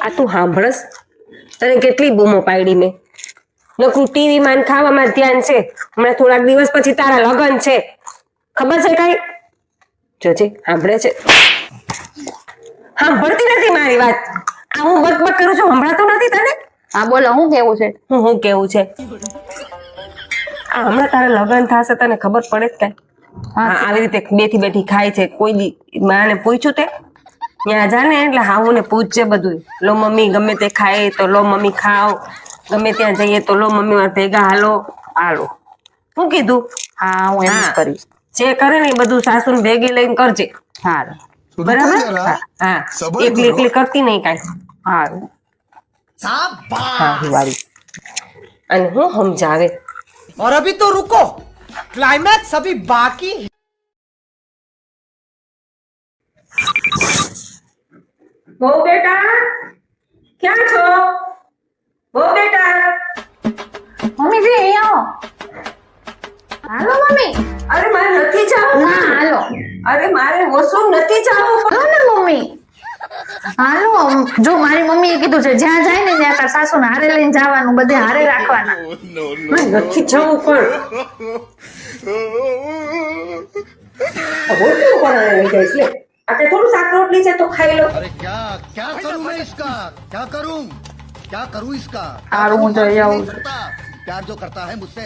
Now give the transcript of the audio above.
આ તું સાંભળસ? તને કેટલી બૂમો પાડી મેં. નકરું ટીવી માં ને ખાવામાં ધ્યાન છે. હમણાં થોડાક દિવસ પછી તારા લગ્ન છે, ખબર છે કઈ? જોજે સાંભળે છે. સાંભળતી નથી મારી વાત. આ હું બક કરું છું, સંભળાતું નથી તને? હા બોલો, હું કેવું છે? હું કેવું છે? આ હમણાં તારા લગ્ન થશે, તને ખબર પડે જ કઈ? હા, આવી રીતે બેઠી બેઠી ખાય છે. કોઈ માને પૂછ્યું તે? ત્યાં જાને એટલે હાવું ને પૂછજે બધું. લો મમ્મી ગમે તે ખાય તો લો મમ્મી ખાવ, ગમે ત્યાં જઈએ તો લો મમ્મી મારા ભેગા હાલો. શું કીધું? હા, હું એમ જ કરીશ. જે કરે ને એ બધું સાસુ ભેગી લઈને કરજે. હારું. બરાબર? હા, એકલી એકલી કરતી નહીં કાંઈ. હારું. સારું વાળી. અને હું સમજાવે. और अभी तो रुको, क्लाइमैक्स अभी बाकी है। બહુ બેટા ક્યાં છો? બહુ બેટા. મમ્મીજી અહીં આવો. હાલો મમ્મી. અરે મારે નથી જાવું. ના હાલો. અરે મારે વોશરૂમ નથી જાવું. કહો ને મમ્મી. હાલો, જો મારી મમ્મીએ કીધું છે જ્યાં જાય ને ત્યાં તાર સાસુને હારે લઈને જવાનું, બધે હારે રાખવાના. નથી જવું પણ વોશરૂમ પણ લઈ જાય છે. આપણે થોડું શાક રોટલી છે તો ખાઈ લો. अरे क्या क्या करूं मैं इसका, क्या करूं इसका? હારું, હું જઈ આવું છું. प्यार जो करता है मुझसे।